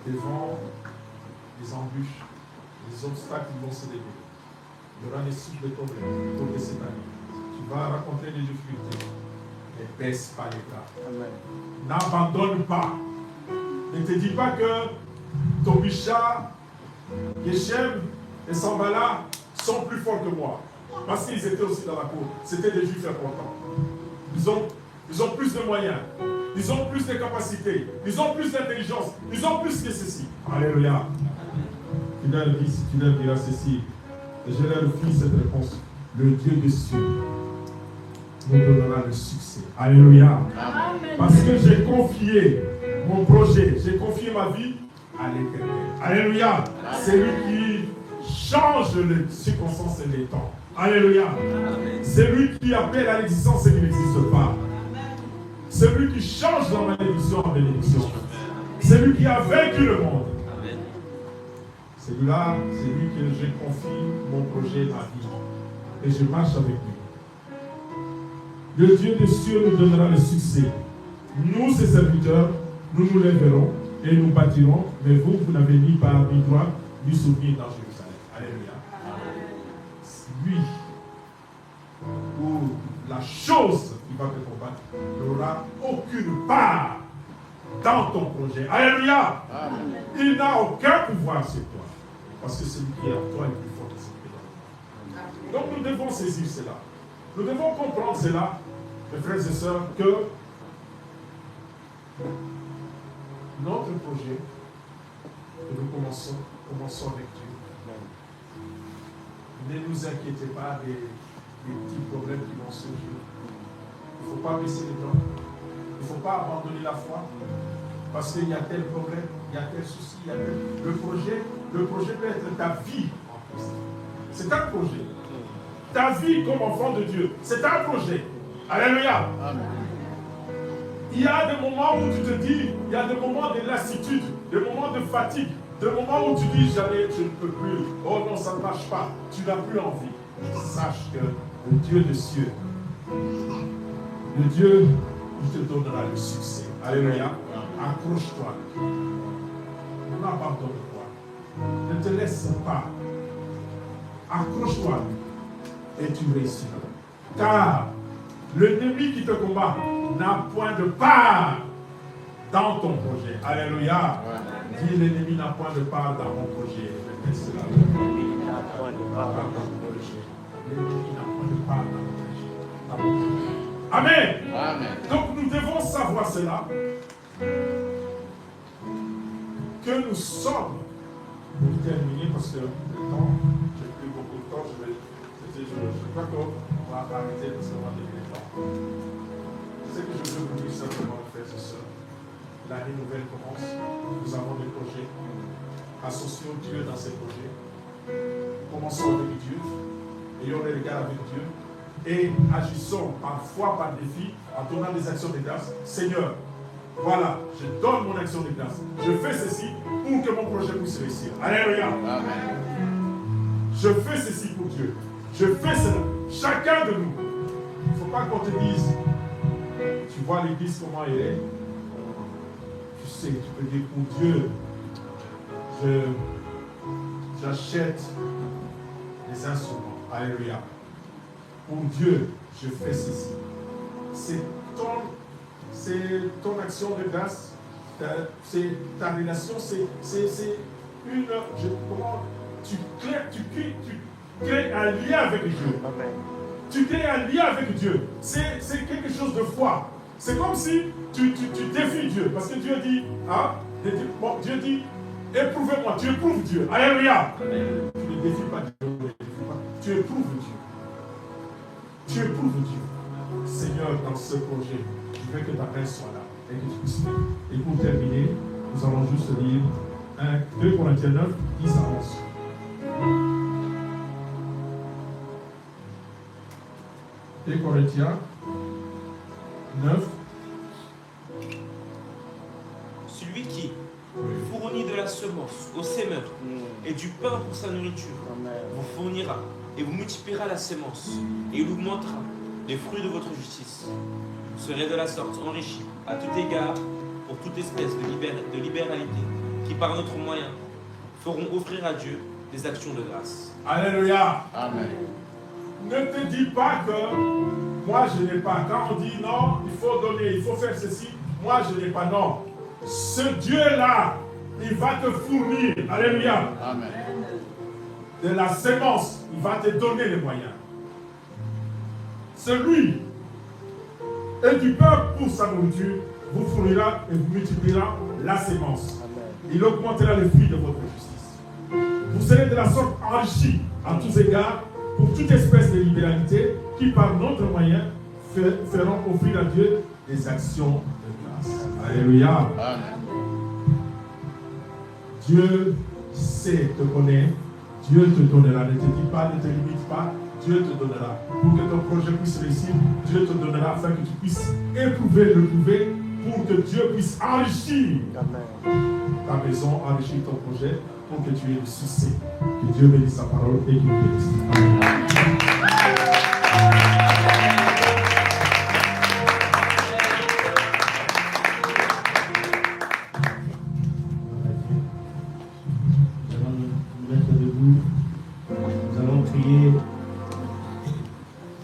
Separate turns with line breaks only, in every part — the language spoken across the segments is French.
devant les embûches, les obstacles qui vont se lever. Il y aura des sources de problèmes pour cette année. Tu vas rencontrer des difficultés. Ne baisse pas les bras. N'abandonne pas. Ne te dis pas que Tobisha, Geshem et Sambala sont plus forts que moi. Parce qu'ils étaient aussi dans la cour. C'était des juifs importants. Ils ont plus de moyens. Ils ont plus de capacités. Ils ont plus d'intelligence. Ils ont plus que ceci. Alléluia. Tu leur diras ceci. Et je leur fis cette réponse. Le Dieu des cieux nous donnera le succès. Alléluia. Amen. Parce que j'ai confié mon projet, j'ai confié ma vie à l'Éternel. Alléluia. C'est lui qui change les circonstances et les temps. Alléluia. C'est lui qui appelle à l'existence ce qui n'existe pas. C'est lui qui change la malédiction en bénédiction. C'est lui qui a vaincu le monde. Celui-là, c'est lui que je confie mon projet, ma vie. Et je marche avec lui. Le Dieu des cieux nous donnera le succès. Nous, ses serviteurs, nous nous lèverons et nous bâtirons. Mais vous, vous n'avez ni part, ni droit, ni souvenir dans Jérusalem. Alléluia. Lui, ou la chose qui va te combattre, n'aura aucune part dans ton projet. Alléluia. Amen. Il n'a aucun pouvoir sur toi. Parce que celui qui est en toi est plus fort que celui qui est dans toi. Donc nous devons saisir cela. Nous devons comprendre cela, mes frères et sœurs, que notre projet que nous commençons avec Dieu. Ne nous inquiétez pas des petits problèmes qui vont surgir. Il ne faut pas baisser les bras. Il ne faut pas abandonner la foi. Parce qu'il y a tel problème, il y a tel souci, il y a tel... Le projet peut être ta vie en Christ. C'est un projet. Ta vie comme enfant de Dieu, c'est un projet. Alléluia. Amen. Il y a des moments où tu te dis, il y a des moments de lassitude, des moments de fatigue, des moments où tu dis, jamais, je ne peux plus. Oh non, ça ne marche pas. Tu n'as plus envie. Sache que le Dieu des cieux, le Dieu, il te donnera le succès. Alléluia. Accroche-toi. N'abandonne-toi. Ne te laisse pas. Accroche-toi et tu réussiras. Car l'ennemi qui te combat n'a point de part dans ton projet. Alléluia. Dis, l'ennemi n'a point de part dans mon projet. L'ennemi n'a point de part dans mon projet. L'ennemi n'a point de part dans mon projet. Amen. Amen. Donc nous devons savoir cela. Que nous sommes, pour terminer, parce que le temps, j'ai pris beaucoup de temps, je crois qu'on va arrêter parce qu'on va donner le temps. Ce que je veux vous dire simplement, frères et sœurs, l'année nouvelle commence, nous avons des projets, associons Dieu dans ces projets, commençons avec Dieu, ayons les regards avec Dieu, et agissons par foi, par défi, en donnant des actions de grâce. Seigneur, voilà, je donne mon action de grâce. Je fais ceci pour que mon projet puisse réussir. Alléluia. Amen. Je fais ceci pour Dieu. Je fais cela. Chacun de nous. Il ne faut pas qu'on te dise, tu vois l'église comment elle est. Tu sais, tu peux dire pour Dieu, j'achète des instruments. Alléluia. Pour Dieu, je fais ceci. C'est ton action de grâce, c'est ta relation, c'est une... comment tu crées un lien avec Dieu. Amen. Tu crées un lien avec Dieu. C'est quelque chose de foi. C'est comme si tu défies Dieu. Parce que Dieu dit, Dieu dit, éprouvez-moi. Tu éprouves Dieu. Alléluia. Amen. Tu ne défies pas Dieu. Tu éprouves Dieu. Tu éprouves Dieu. Seigneur, dans ce projet, je veux que ta main soit là et que tu puisses faire. Et pour terminer, nous allons juste lire 2 Corinthiens 9, 10 à 11. 2 Corinthiens 9.
Celui qui fournit de la semence au semeur et du pain pour sa nourriture vous fournira et vous multipliera la semence et il augmentera les fruits de votre justice. Vous serez de la sorte enrichis à tout égard pour toute espèce de libéralité, qui par notre moyen feront offrir à Dieu des actions de grâce.
Alléluia.
Amen.
Ne te dis pas que moi je n'ai pas. Quand on dit non, il faut donner, il faut faire ceci, moi je n'ai pas. Non. Ce Dieu-là, il va te fournir. Alléluia.
Amen.
De la sémence, il va te donner les moyens. Celui et du peuple pour sa nourriture vous fournira et vous multipliera la sémence. Il augmentera les fruits de votre justice. Vous serez de la sorte enrichis à tous égards pour toute espèce de libéralité qui par notre moyen feront offrir à Dieu des actions de grâce. Alléluia.
Amen.
Dieu sait te connaître. Dieu te donnera. Ne te dis pas, ne te limite pas. Dieu te donnera. Pour que ton projet puisse réussir, Dieu te donnera afin que tu puisses éprouver, le prouver, pour que Dieu puisse enrichir ta maison, enrichir ton projet, pour que tu aies le succès. Que Dieu bénisse sa parole et qu'il te bénisse. Amen.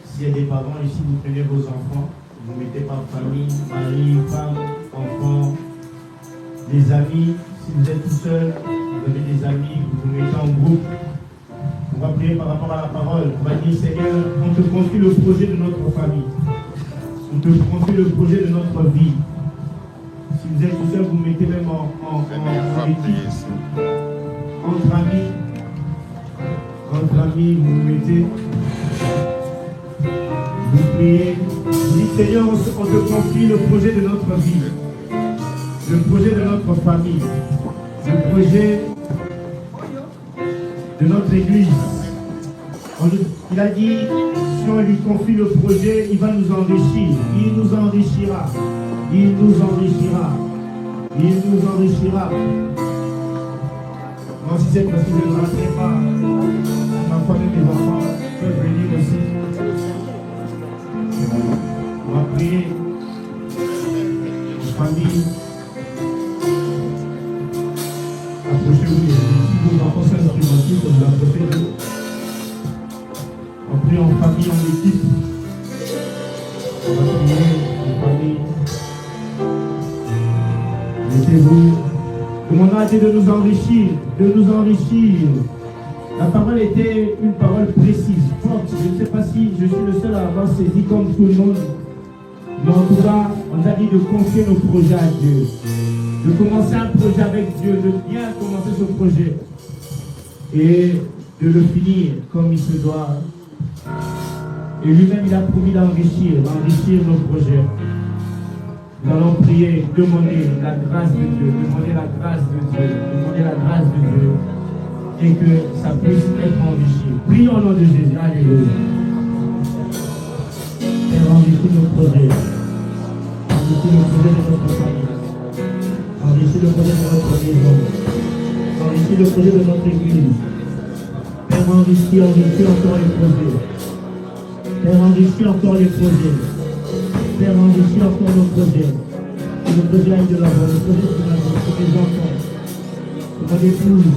S'il y a des parents ici, vous prenez vos enfants, vous mettez par famille, mari, femme, enfants, les amis. Si vous êtes tout seul, vous avez des amis, vous vous mettez en groupe. On va prier par rapport à la parole. On va dire, Seigneur, on te confie le projet de notre famille. On te confie le projet de notre vie. Si vous êtes tout seul, vous mettez même en équipe, entre amis, vous vous mettez. Vous priez, vous dites Seigneur, on te confie le projet de notre vie, le projet de notre famille, le projet de notre église. Il a dit, si on lui confie le projet, il va nous enrichir, il nous enrichira, il nous enrichira, il nous enrichira. Moi, si c'est parce que je ne rentrerai pas, ma femme et mes enfants peuvent venir aussi. On va prier, famille, approchez-vous, si vos enfants sont instrumentistes, vous approchez d'eux. On prie en famille, en équipe. On va prier en famille. Mettez-vous. Demandons à Dieu de nous enrichir, de nous enrichir. La parole était une parole précise, forte. Je ne sais pas si je suis le seul à avoir saisi comme tout le monde. Mais en tout cas, on nous a dit de confier nos projets à Dieu. De commencer un projet avec Dieu, de bien commencer ce projet. Et de le finir comme il se doit. Et lui-même, il a promis d'enrichir nos projets. Nous allons prier, demander la grâce de Dieu, demander la grâce de Dieu, demander la grâce de Dieu. Et que ça puisse être enrichi. Prions au nom de Jésus. Alléluia. Et enrichis nos projets. Enrichis le projet de notre famille. Enrichis le projet de notre maison. Enrichis le projet de notre église. Père, enrichis encore les projets. Père, enrichis encore les projets. Père, enrichis encore nos projets. Que le projet aille de l'avant, le projet de la vie, pour les enfants, pour mon épouse,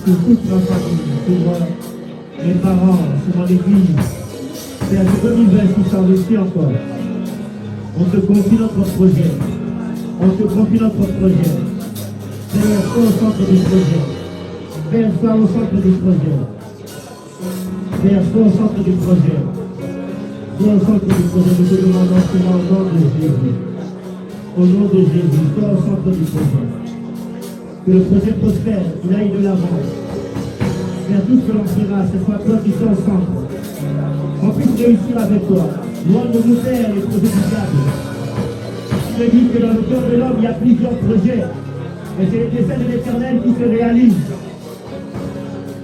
pour toute ma famille, pour mes parents, pour mon église. Père, que l'univers puisse s'enrichir encore. On te confie notre projet. On te confie notre projet. Père, sois au centre du projet. Père, sois au centre du projet. Père, sois au centre du projet. Sois au centre du projet. Nous te demandons cela au nom de Jésus. Au nom de Jésus, sois au centre du projet. Que le projet prospère, qu'il aille de l'avant. Père, tout ce que l'on fera, ce soit toi qui sois au centre. On puisse réussir avec toi. Loin de nous faire les projets du diable. Tu me dis que dans le cœur de l'homme, il y a plusieurs projets. Mais c'est les desseins de l'Éternel qui se réalisent.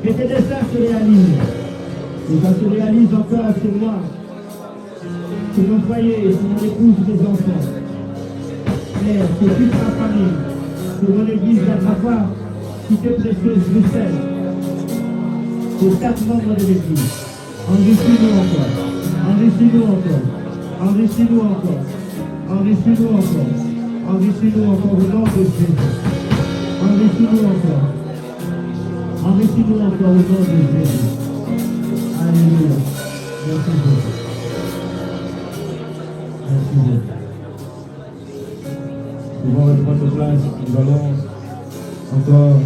Et tes desseins se réalisent. Et ça se réalise encore sur moi. Sur mon foyer, sur mon épouse, sur mes enfants. Père, sur toute ma famille. Sur mon église, la foi, qui est précieuse, Bruxelles. Pour chaque membre de l'église. Enrichis-nous encore. Enrichis-nous encore. Enrichis-nous encore. Enrichis-nous encore. Enrichis-nous encore au nom de Jésus. Enrichis-nous encore. Enrichis-nous encore au nom de Jésus. Alléluia. Merci Jésus. Merci Jésus. Nous allons reprendre place. Nous allons encore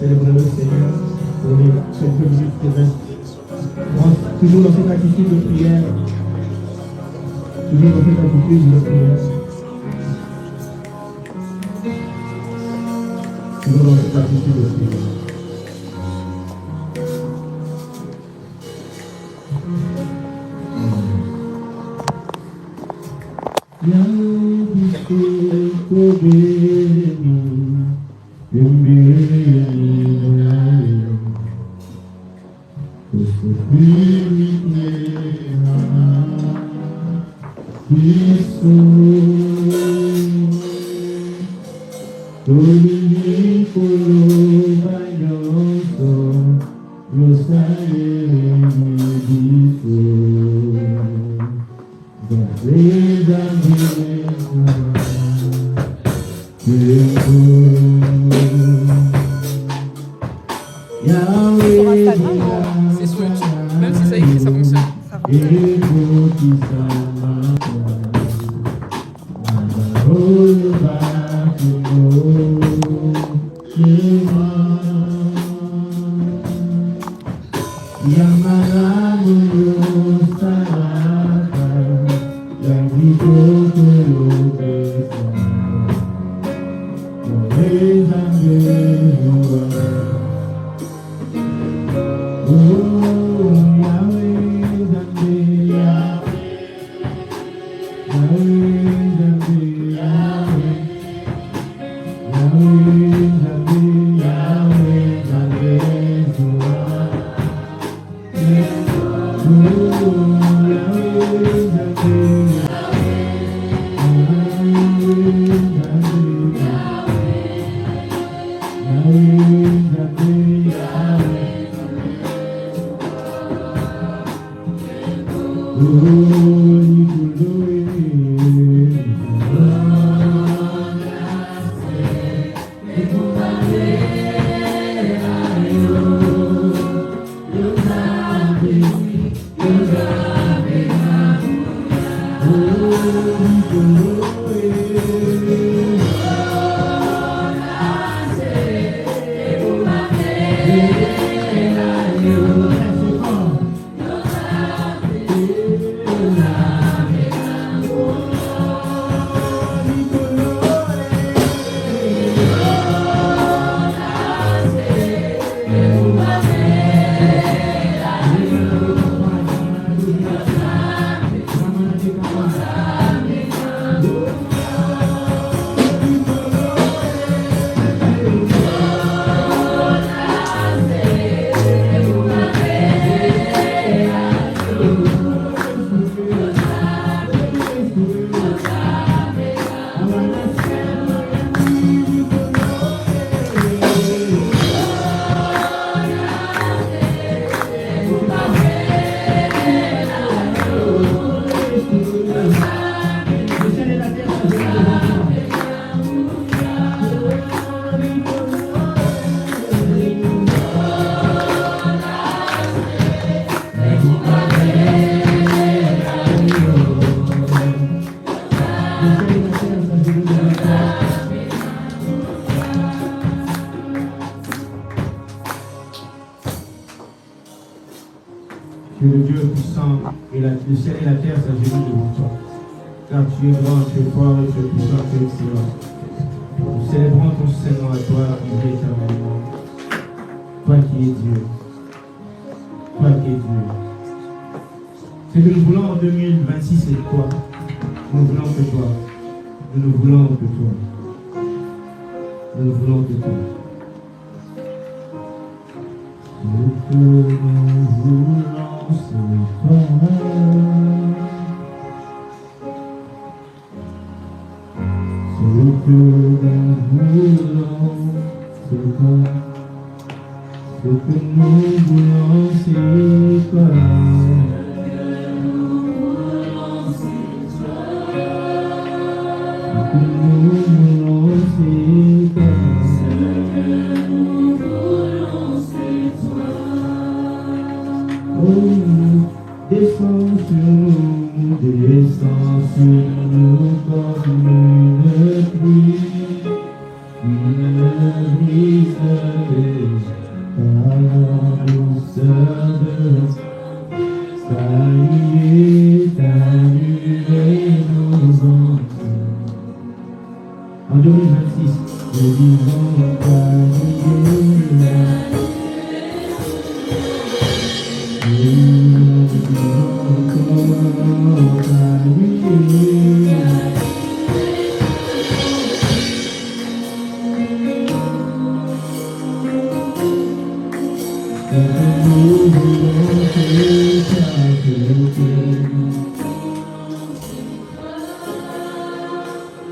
célébrer le Seigneur pour les quelques minutes qui restent. Toujours dans cette attitude de prière. Toujours dans cette attitude de prière. Toujours dans cette attitude de prière.
C'est sur YouTube. Même si ça écrit, ça fonctionne.
Tu es le Dieu puissant et le ciel et la terre s'agenouillent devant toi. Car tu es grand, tu es fort, tu es puissant, tu es excellent. Nous célébrons ton Saint-Nom à toi, il est éternellement. Toi qui es Dieu. Toi qui es Dieu. Ce que nous voulons en 2026, c'est toi. Nous ne voulons que toi. Nous ne voulons que toi. Nous ne voulons que toi. Ce que nous voulons, c'est toi. Ce que nous voulons, c'est toi. Ce que nous voulons, c'est toi. Ce que nous voulons, c'est toi. descends sur nous comme une pluie, une brise par la douceur de saluer, t'annuler nos envies. En 2026, nous disons t'annuler.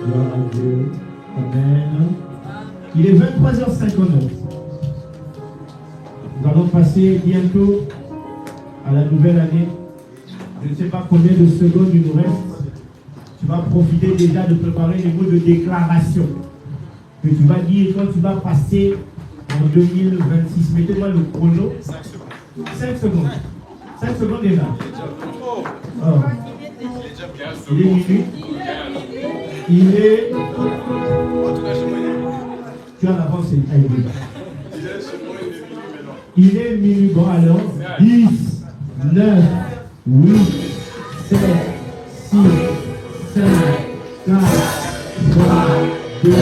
Gloire à Dieu. Amen. Il est 23h59. Nous allons passer bientôt à la nouvelle année. Je ne sais pas combien de secondes il nous reste. Tu vas profiter déjà de préparer les mots de déclaration que tu vas dire quand tu vas passer en 2026. Mettez-moi le chrono. 5 secondes. 5 secondes. 5 secondes déjà. Oh. Il est minuit. Il est... Tu as l'avance. Il est minuit. Bon alors, 10, 9, 8, 7, 6, 5, 4, 3, 2, 1.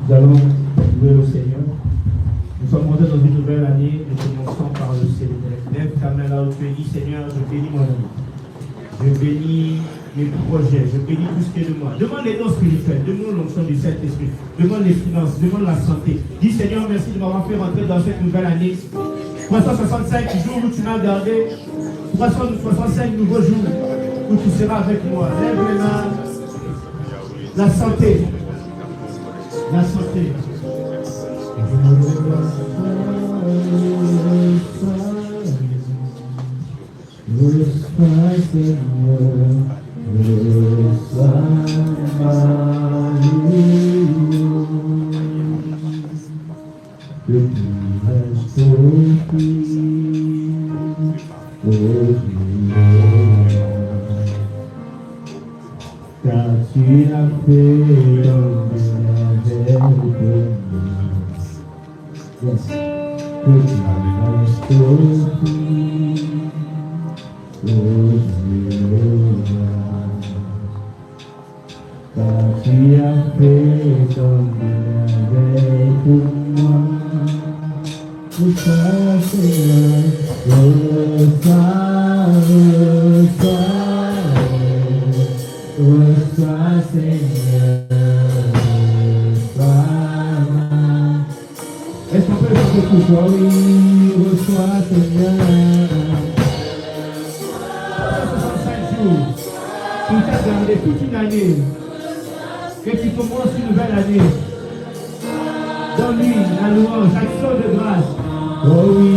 Nous allons louer le Seigneur. Nous sommes rentrés dans une nouvelle année et commençons par le célébrer. Lève ta main là où tu es dit, Seigneur, je bénis mon ami. Je bénis mes projets, je bénis tout ce qui est de moi. Demande les dons spirituels, demande l'onction du Saint-Esprit, demande les finances, demande la santé. Dis Seigneur, merci de m'avoir fait rentrer dans cette nouvelle année. 365 jours où tu m'as gardé, 365 nouveaux jours où tu seras avec moi. Lève les mains. La santé. La santé. Car tu as fait un yes. Car tu as fait ton merveille pour moi. Reçois, Seigneur, reçois, Seigneur, est-ce qu'on peut chanter pour toi? Oui, reçois, Seigneur. 365 jours, tu t'as gardé toute une année, et tu commences une nouvelle année. Donne-lui la louange, l'action de grâce. Oh oui,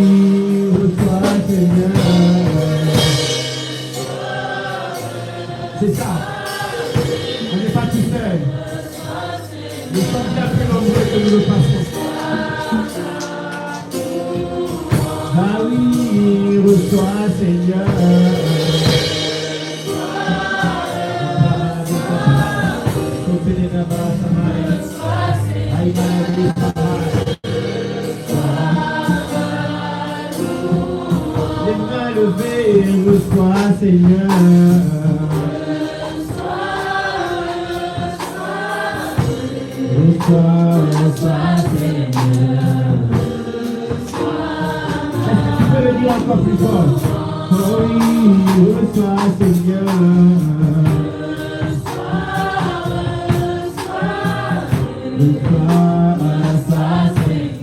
reçois, Seigneur. C'est ça. On n'est pas tout seul. Nous sommes bien plus nombreux que nous le passons. Ah oui, reçois, Seigneur. Les mains levées, reçois, Seigneur. Reçois, Seigneur. Est-ce que tu peux le dire encore plus fort? Oh oui, reçois, Seigneur. Reçois, Seigneur.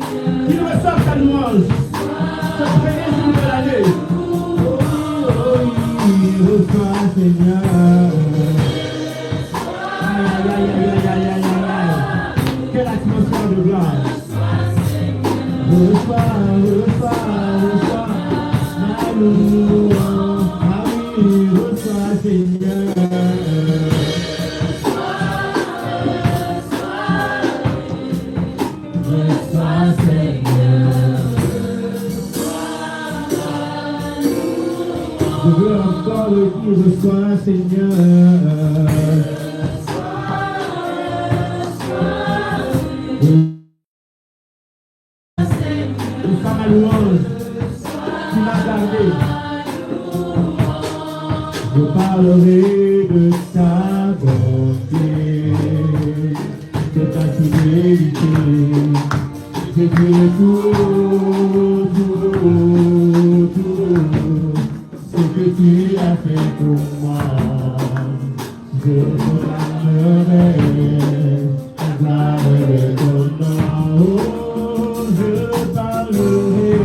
Il reçoit ta louange. Ce premier jour de l'année. Oh oui, reçois, Seigneur. Aïe, aïe, aïe, aïe, aïe, aïe, aïe. Quelle atmosphère de gloire. Reçois, ma louange. Ah oui, reçois, Seigneur. Reçois, Seigneur. Je veux encore le dire, reçois, Seigneur. Louange, tu m'as gardé. Je parlerai de ta bonté, de ta fidélité. Je dirai tout ce que tu as fait pour moi. Je proclamerai la gloire de ton nom. Je parlerai.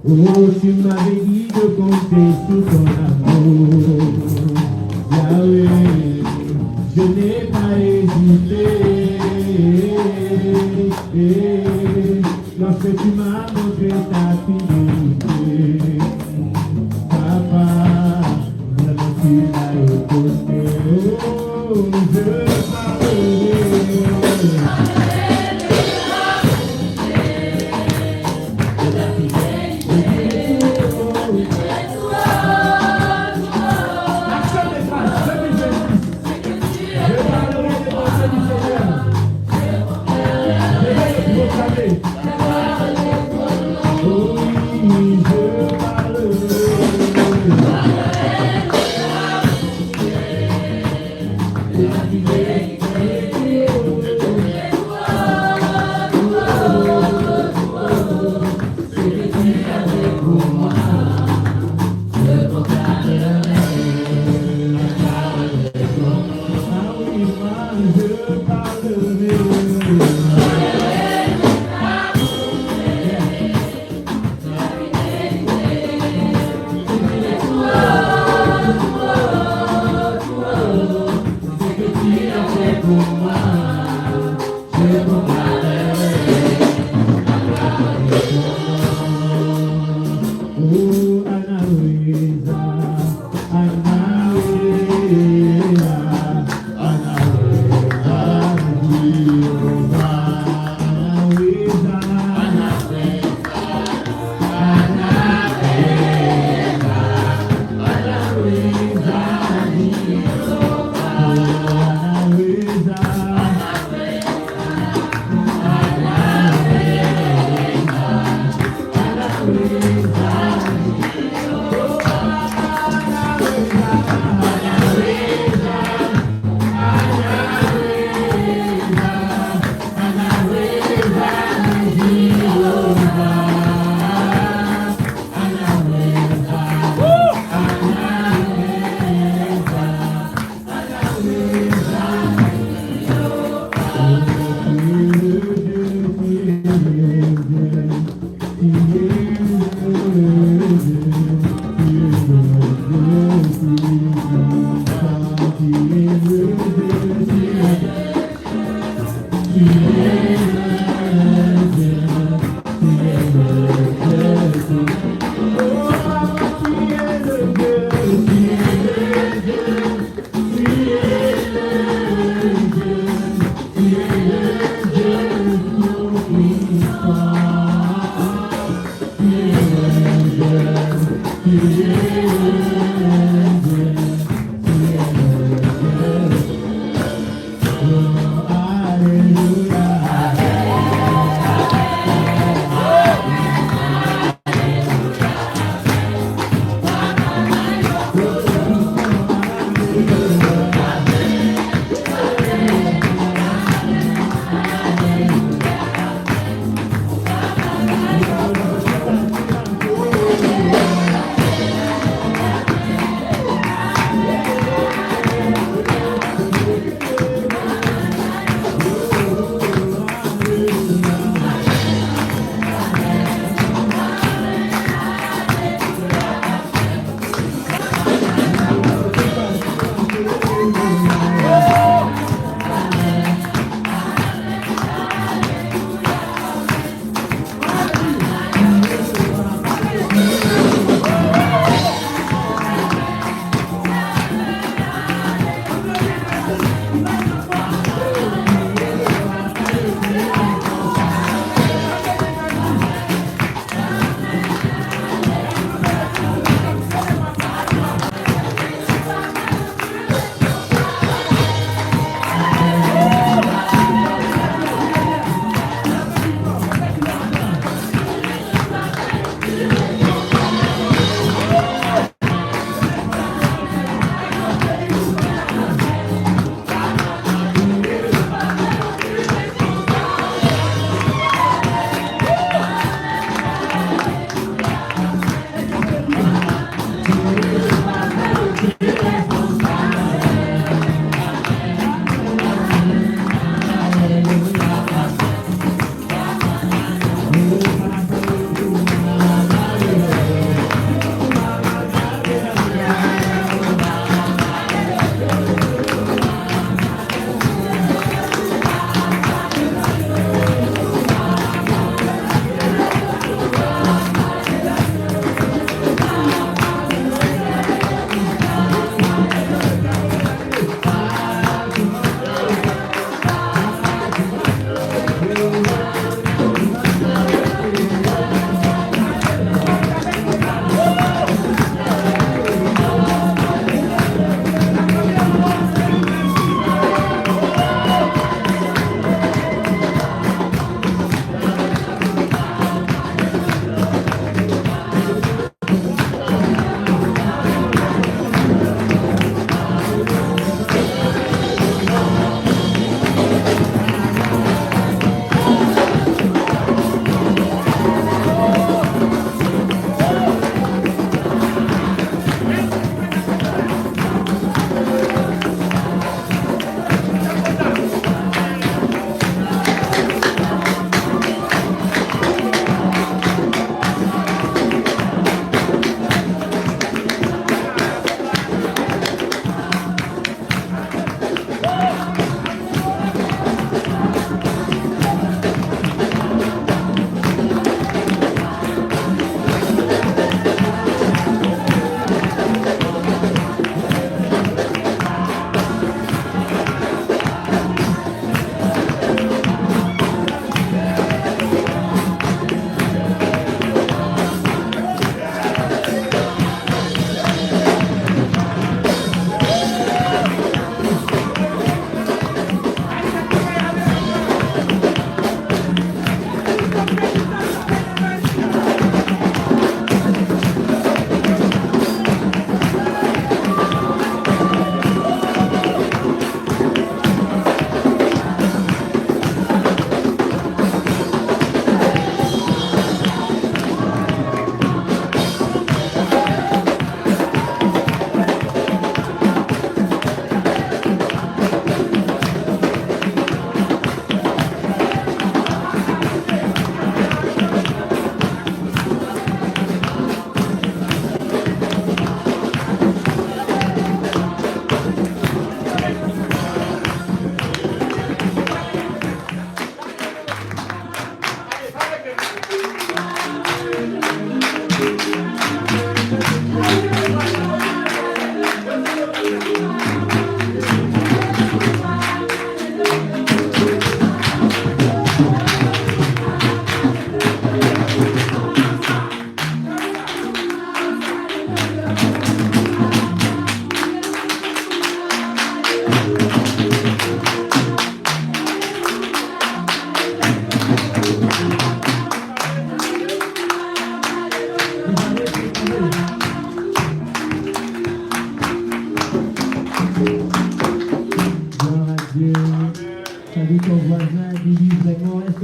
Oh, tu m'avais dit de compter sur ton amour. Yahweh, je n'ai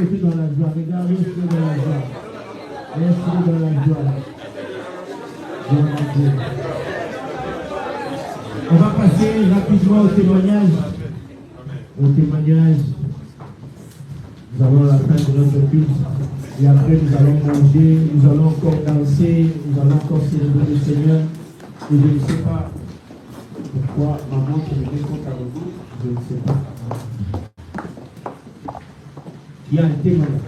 Restez dans la joie. Regarde, restez dans la joie. Restez dans la joie. On va passer rapidement au témoignage. Au témoignage. Nous allons à la fin de notre culte. Et après, nous allons manger, nous allons encore danser, nous allons encore célébrer le Seigneur. Et je ne sais pas pourquoi maman qui me décompte avec vous, je ne sais pas. Il y a un témoignage.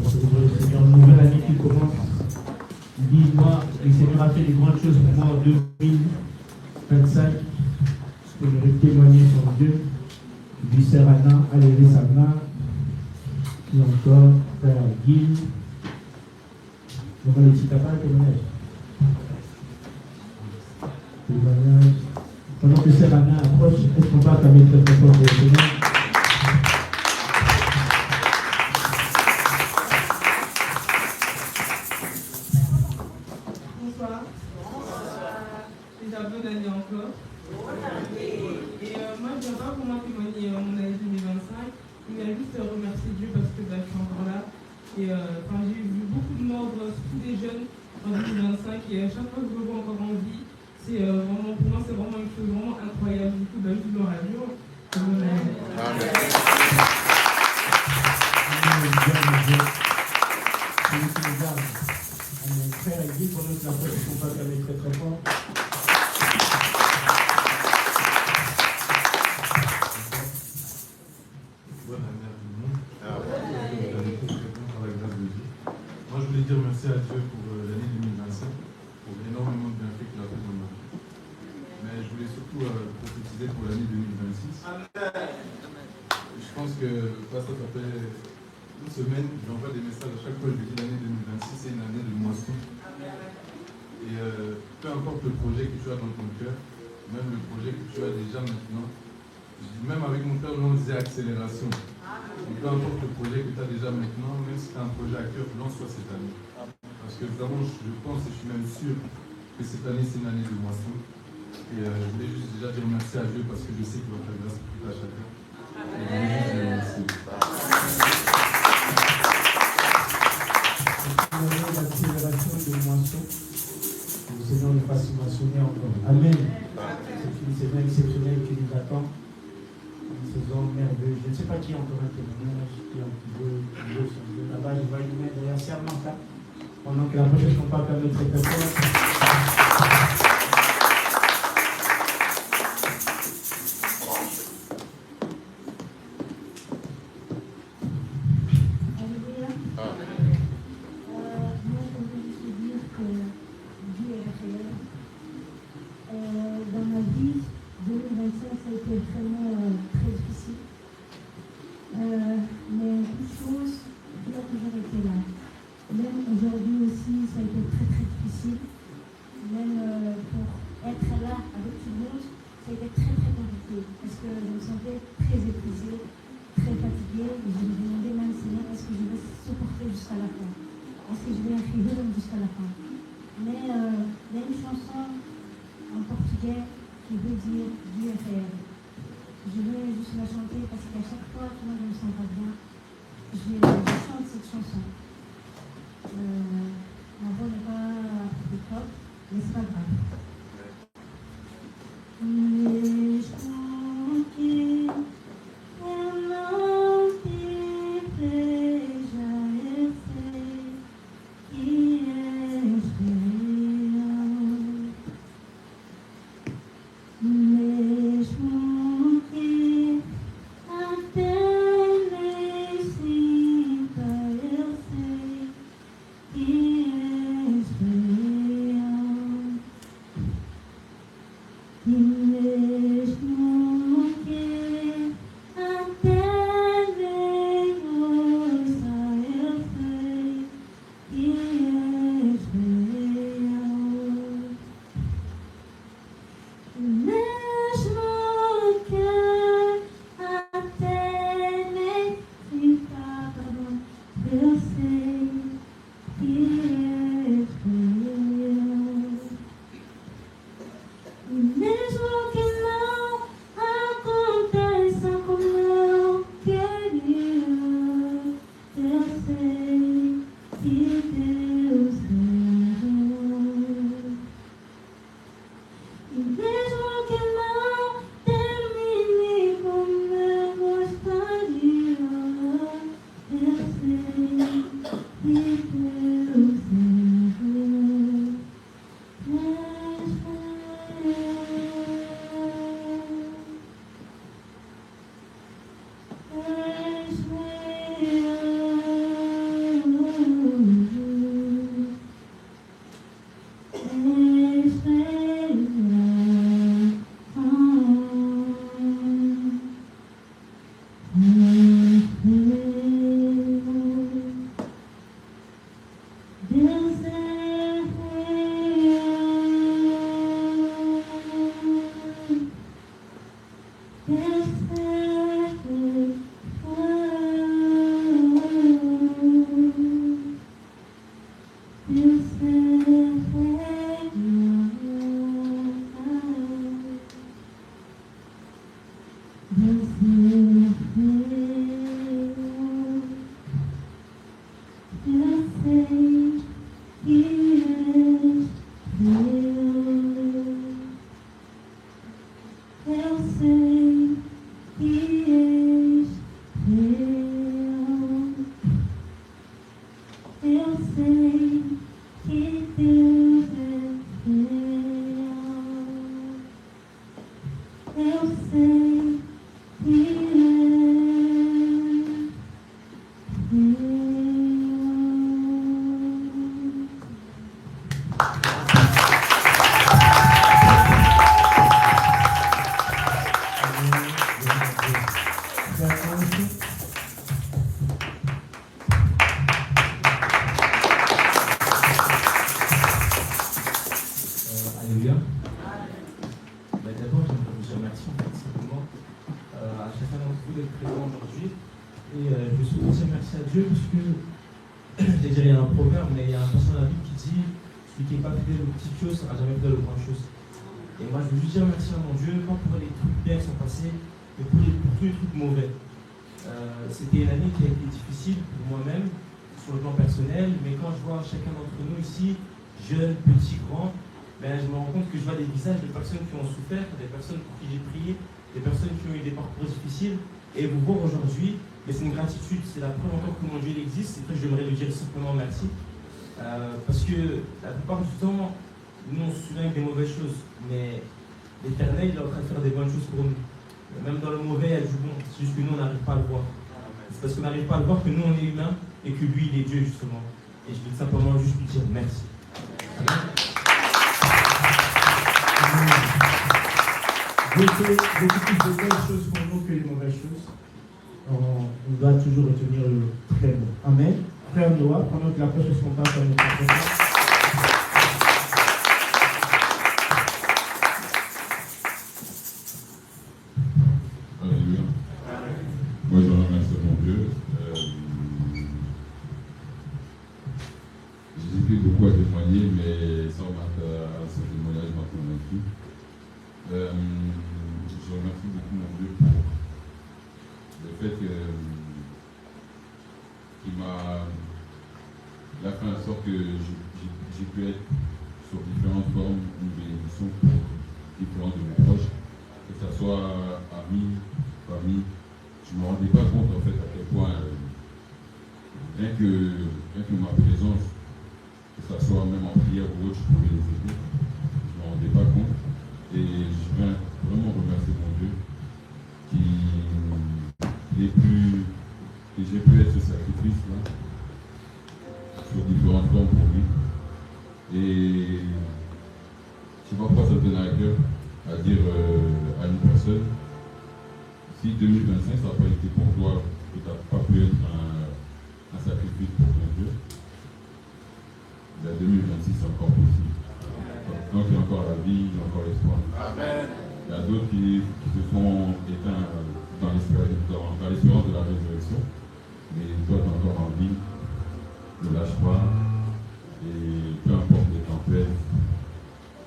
Parce que le Seigneur, une nouvelle année qui commence. Il dit, moi, le Seigneur a fait des grandes choses pour moi en 2025. Je vais témoigner sur Dieu. Il dit, Sœur Anna a levé sa main. Et encore, Frère Guy. Donc, allez, si tu n'as pas un témoignage. Témoignage. Pendant que Sœur Anna approche, est-ce qu'on va t'amener très fort pour le Seigneur?
Déjà bonne année encore. Et moi je viens pas pour moi témoigner mon année 2025. Il vient juste remercier Dieu parce que je suis encore là. Et j'ai vu beaucoup de morts, surtout des jeunes en 2025. Et à chaque fois que je le vois encore en vie, c'est vraiment, pour moi c'est vraiment une chose vraiment incroyable. Du coup, je gloire à Dieu.
Frère Guy, pour notre la prochaine fois, ça va être très très fort.
Bonne année à tout le monde. Une année très très bonne par la grâce de Dieu. Moi, je voulais dire merci à Dieu pour l'année 2025, pour énormément de bienfaits qu'il a fait dans ma vie. Mais je voulais surtout prophétiser pour l'année 2026. Je pense que ça fait une semaine, j'envoie des messages à chaque fois, je lui dis l'année 2026, c'est une année de moisson. Et peu importe le projet que tu as dans ton cœur, même le projet que tu as déjà maintenant, même avec mon cœur, on disait accélération. Donc, peu importe le projet que tu as déjà maintenant, même si tu as un projet à cœur, lance-toi cette année. Parce que vraiment, je pense et je suis même sûr que cette année, c'est une année de moisson. Et je voulais juste déjà dire merci à Dieu parce que je sais qu'il va faire grâce pour tout à chacun. Et je voulais juste dire merci.
L'accélération de moisson, que le Seigneur nous fasse moissonner encore. Amen. C'est une saison exceptionnelle qui nous attend. Une saison merveilleuse. Je ne sais pas qui a encore un témoignage, qui veut son Dieu. Là-bas, je vois une main derrière Samantha. Pendant que la prochaine combat permet de très fort.
Dans ma vie, 2025, ça a été vraiment très difficile. Mais une chose, Dieu a toujours été là. Même aujourd'hui aussi, ça a été très très difficile. Même pour être là avec tout le monde, ça a été très très compliqué. Parce que je me sentais très épuisée, très fatiguée. Et je me demandais même, Seigneur, est-ce que je vais supporter jusqu'à la fin? Est-ce que je vais arriver même jusqu'à la fin? Mais il y a une chanson en portugais qui veut dire Dieu est réel. Je veux juste la chanter parce qu'à chaque fois que moi je ne me sens pas bien, je chante cette chanson. Ma voix n'est pas top, mais c'est pas grave. Yeah.
Alléluia. D'abord, j'aimerais vous remercier simplement à chacun d'entre vous d'être présent aujourd'hui. Et je souhaite aussi remercier à Dieu parce que, déjà il y a un proverbe, mais il y a un passage dans la Bible qui dit celui qui n'est pas fidèle aux petites choses sera jamais fidèle aux grandes choses. Et moi, je veux juste dire merci à mon Dieu, pas pour les trucs bien qui sont passés, mais pour tous les trucs mauvais. C'était une année qui a été difficile pour moi-même, sur le plan personnel, mais quand je vois chacun d'entre nous ici, jeunes, petits, grands, ben, je me rends compte que je vois des visages de personnes qui ont souffert, des personnes pour qui j'ai prié, des personnes qui ont eu des parcours difficiles. Et vous voir aujourd'hui, mais c'est une gratitude, c'est la preuve encore que mon Dieu il existe. Et que j'aimerais lui dire simplement merci. Parce que la plupart du temps, nous on se souvient des mauvaises choses, mais l'Éternel il est en train de faire des bonnes choses pour nous. Même dans le mauvais, il y a du bon, c'est juste que nous on n'arrive pas à le voir. C'est parce qu'on n'arrive pas à le voir que nous on est humains et que lui il est Dieu justement. Et je veux simplement juste lui dire merci. Amen. Dieu fait beaucoup plus de belles choses pour nous que les mauvaises choses. On doit toujours retenir le très bon. Amen. Frère Noah, pendant que la prêche se passe à notre présence.
Alléluia. Moi, je remercie mon Dieu. J'ai beaucoup à témoigner, mais sans ce témoignage m'a convaincu. Je remercie beaucoup mon Dieu pour le fait qu'il a fait en sorte que j'ai pu être sur différentes formes une bénédiction pour différents de mes proches, que ce soit amis, famille. Je ne me rendais pas compte en fait à quel point, rien que ma présence, que ce soit même en prière ou autre, je pouvais les aider. Je ne me rendais pas compte. Et je viens vraiment remercier mon Dieu que j'ai pu être ce sacrifice-là sur différentes formes pour lui. Et je ne sais pas pourquoi ça me donne à cœur à dire à une personne, si 2025 ça n'a pas été pour toi, que tu n'as pas pu être un sacrifice pour ton Dieu, ben 2026 c'est encore possible. Donc il y a encore la vie, il y a encore l'espoir. Amen. Il y a d'autres qui se sont éteints dans l'espérance de la résurrection. Mais toi, tu es encore en vie. Ne lâche pas. Et peu importe les tempêtes,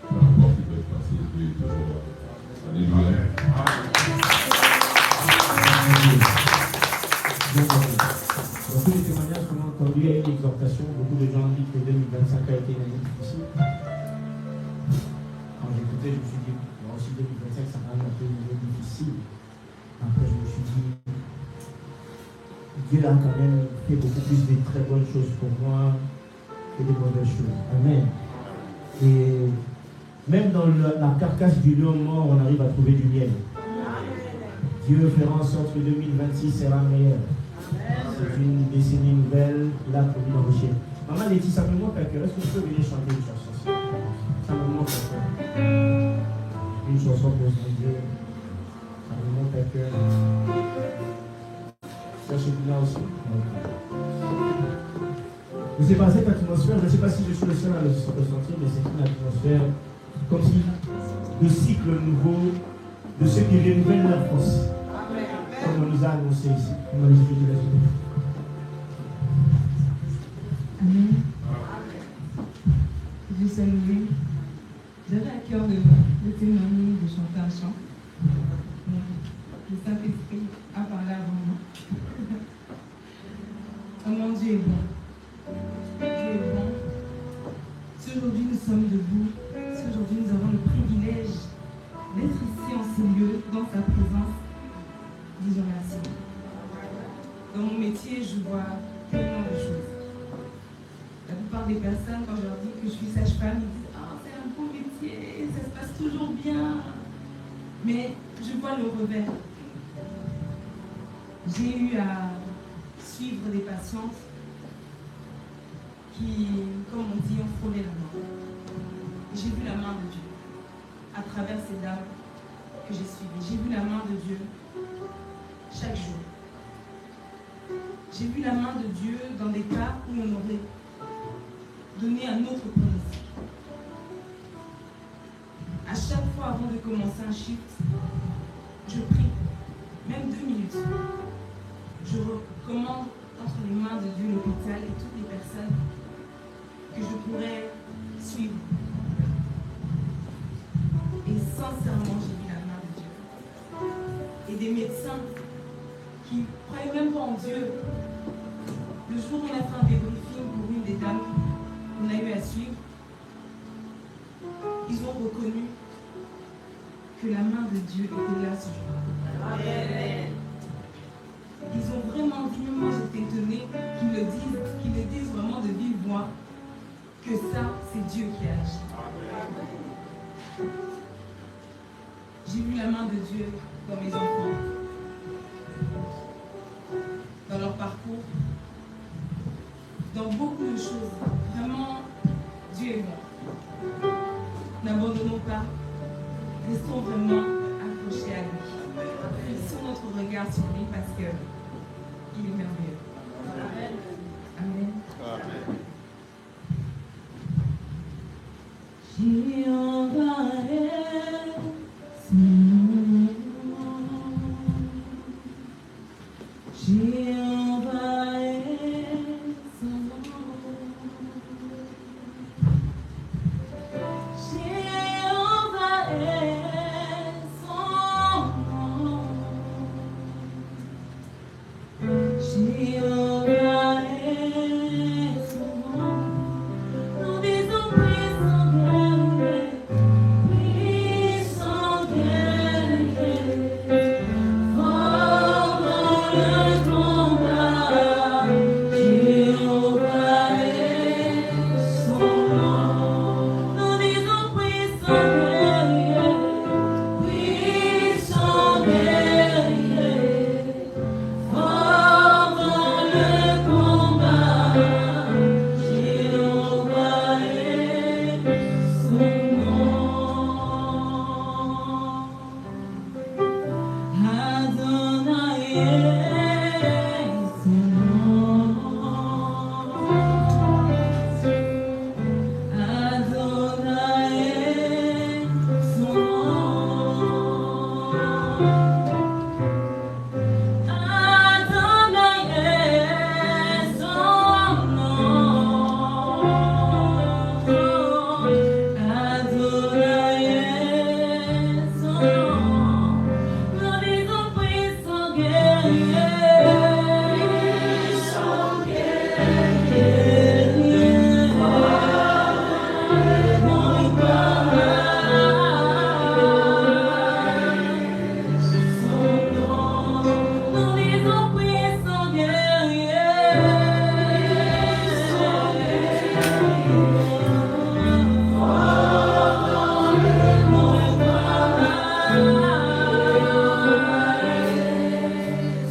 peu importe ce qui peut se passer, Dieu est toujours là. Alléluia.
Dans tous les témoignages qu'on a entendus, il y a une exhortation. Beaucoup de gens disent que 2025 a été une année difficile. Quand j'écoutais, je me suis dit, moi aussi 2025, ça m'a été une année difficile. Après, je me suis dit, Dieu a quand même fait beaucoup plus de très bonnes choses pour moi que des mauvaises choses. Amen. Et même dans la carcasse du lion mort, on arrive à trouver du miel. Dieu fera en sorte que 2026 sera meilleur. C'est une décennie nouvelle, là, pour lui dans le ciel. Maman Letty, ça me manque à cœur. Est-ce que tu peux venir chanter une chanson? Ça me manque à cœur. Une chanson pour son Dieu. Ça me manque à cœur. Ça, c'est là aussi. Mais c'est pas cette atmosphère, je ne sais pas si je suis le seul à le ressentir, mais c'est une atmosphère comme si le cycle nouveau
de ceux qui renouvellent leur force. Comme on nous a annoncé ici. Au nom de Jésus.
Amen. Je suis saluée. J'avais à cœur de témoigner, de chanter un chant. Le Saint-Esprit a parlé avant moi. Oh mon Dieu est bon. Dieu est bon. Si aujourd'hui nous sommes debout, si aujourd'hui nous avons le privilège d'être ici en ces lieux, dans sa présence, disons merci. Dans mon métier, je vois tellement de choses. La plupart des personnes, quand je leur dis que je suis sage-femme, ils disent « Ah, c'est un beau métier, ça se passe toujours bien. » Mais je vois le revers. J'ai eu à suivre des patientes qui, comme on dit, ont frôlé la mort. J'ai vu la main de Dieu à travers ces dames que j'ai suivies. J'ai vu la main de Dieu chaque jour. J'ai vu la main de Dieu dans des cas où on aurait donné un autre pronostic. À chaque fois avant de commencer un shift, je prie, même 2 minutes. Je recommande entre les mains de Dieu l'hôpital et toutes les personnes que je pourrais suivre. Et sincèrement, j'ai vu la main de Dieu. Et des médecins qui ne croyaient même pas en Dieu. Le jour où on a fait un débriefing pour une des dames qu'on a eu à suivre, ils ont reconnu que la main de Dieu était là ce jour-là. Amen. Ils ont vraiment dit, même moi j'étais étonnée qu'ils le disent vraiment de vive voix, que ça, c'est Dieu qui agit. J'ai vu la main de Dieu dans mes enfants, dans leur parcours, dans beaucoup de choses. Vraiment, Dieu est bon. N'abandonnons pas, restons vraiment accrochés à lui. Fixons notre regard sur lui parce que il est merveilleux. Amen. Amen. Amen.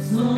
So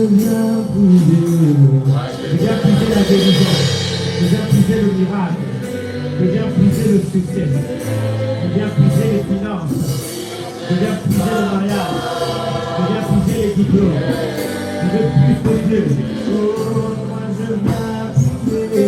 viens puiser la guérison, je viens puiser le miracle, je viens puiser le succès, je viens puiser les finances, je viens puiser le mariage, je viens puiser les diplômes, je veux plus de Dieu. Oh, moi je viens puiser.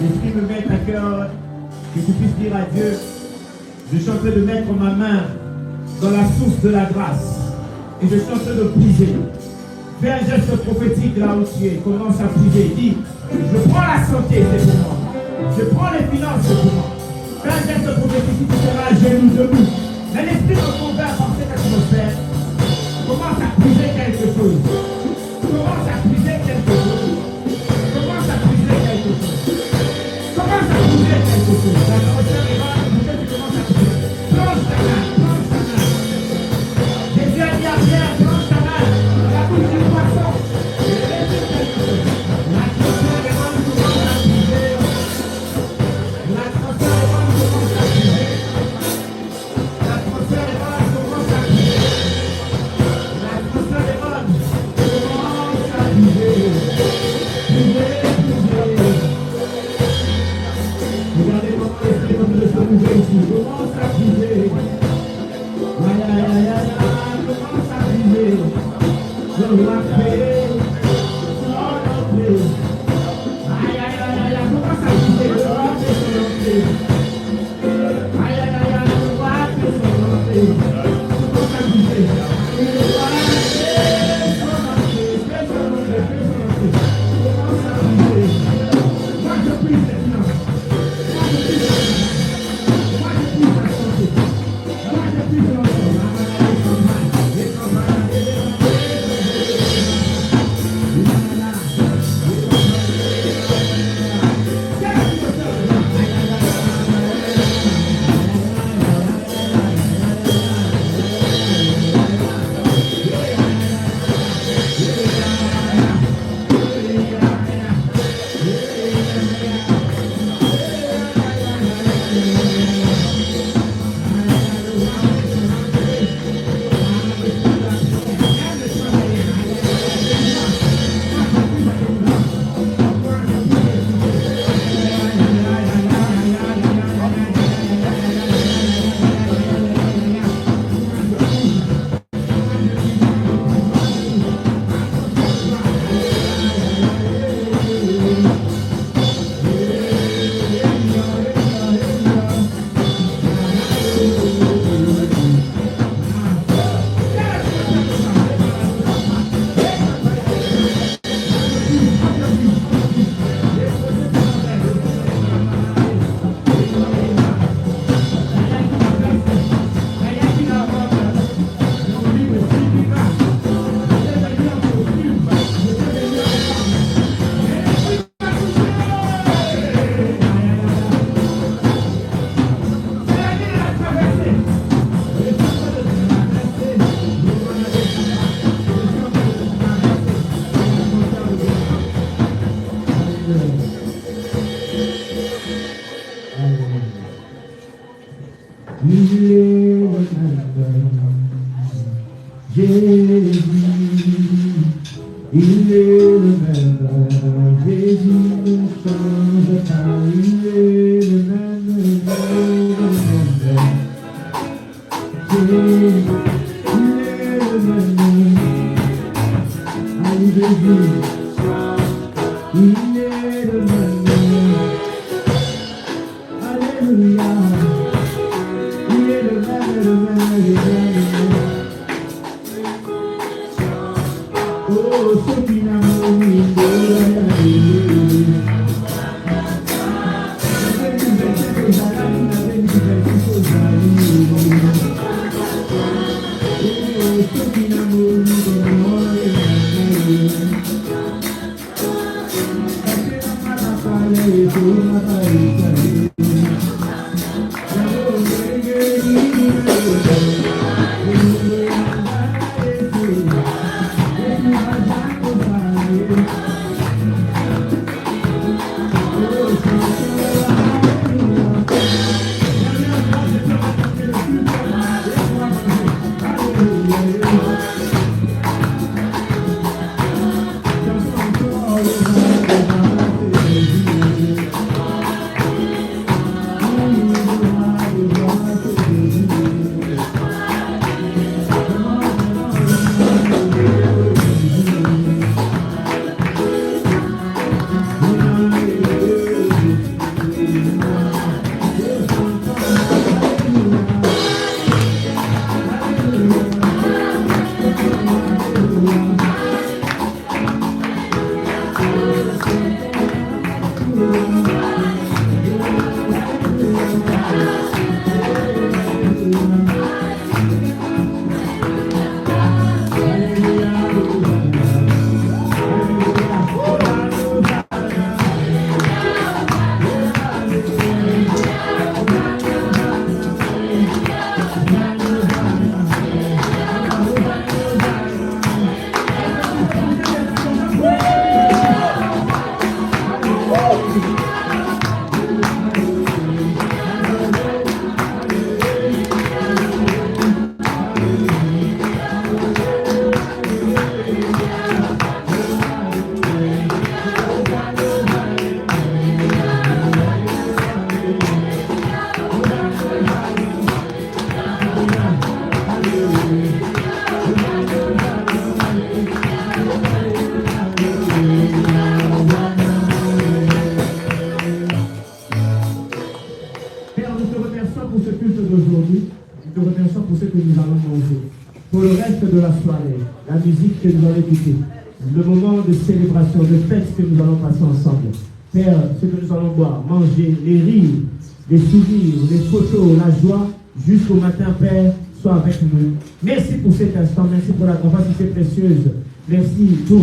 L'Esprit me met à cœur que tu puisses dire à Dieu, je suis en train de mettre ma main dans la source de la grâce et je suis en train de puiser. Fais un geste prophétique là où tu es, commence à puiser. Dis, je prends la santé, c'est pour moi. Je prends les finances, c'est pour moi. Fais un geste prophétique, tu seras à genoux, debout. Mais l'Esprit me convainc par cette atmosphère. Commence à puiser quelque chose. Commence à puiser quelque chose. Commence à puiser quelque chose. Commence à puiser quelque chose. L'atmosphère est là, peut-être tu commences à puiser. Plonge ta main, plonge ta main. Jésus a dit à Pierre, plonge ta main. La bouche du poisson. L'atmosphère est là, commence à puiser. L'atmosphère est là, commence à puiser. L'atmosphère est là, commence à puiser. L'atmosphère est là, commence à puiser. Regardez comment l'esprit de se bouger ici. Commence à puiser. Aïe, aïe, aïe, aïe, aïe. Commence à puiser. Dans la paix. Dans la paix. Aïe, aïe, aïe, aïe, aïe. Commence à puiser. Dans la paix, sur la paix. Aïe, aïe, aïe, aïe. Dans la paix, sur la paix. Commence à puiser. Dans la paix, sur la paix, sur la paix, sur la paix. Commence à puiser. Moi, je puise les finances. Jésus, il est le même, Jésus ne change pas, il est le même. Pour le reste de la soirée, la musique que nous allons écouter, le moment de célébration, de fête que nous allons passer ensemble. Père, ce que nous allons boire, manger, les rires, les sourires, les photos, la joie, jusqu'au matin, Père, sois avec nous. Merci pour cet instant, merci pour la capacité précieuse. Merci pour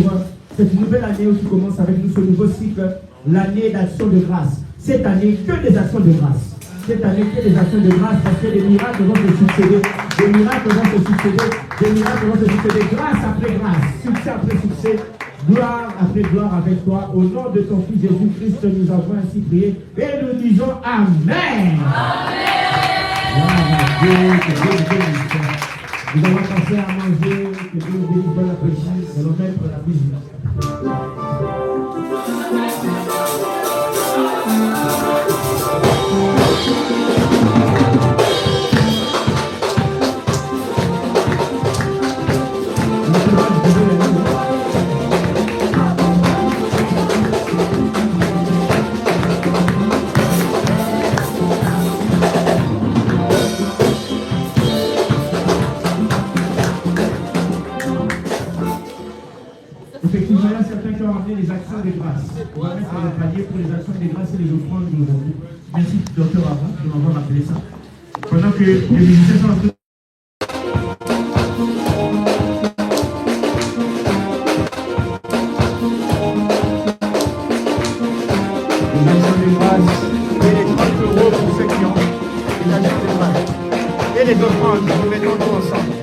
cette nouvelle année qui commence avec nous, ce nouveau cycle, l'année d'action de grâce. Cette année, que des actions de grâce. Cette année, que des actions de grâce, parce que les miracles vont se succéder. Des miracles vont se succéder. Des miracles vont se succéder. Grâce après grâce, succès après succès, gloire après gloire avec toi. Au nom de ton Fils Jésus-Christ, nous avons ainsi prié. Et nous disons Amen. Amen. Nous allons passer à manger. Que Dieu nous bénisse, bon appétit. Nous allons mettre la musique. Effectivement, il y a certains qui ont ramené les actions de grâce. On va mettre le panier pour les actions de grâce et les offrandes d'aujourd'hui. Merci, docteur Avant, je m'en vais m'appeler ça. Pendant que les musiciens sont en train de... Les actions de grâce et les 30 € pour ceux qui ont les actions de grâce. Et les offrandes, nous mettons tout ensemble.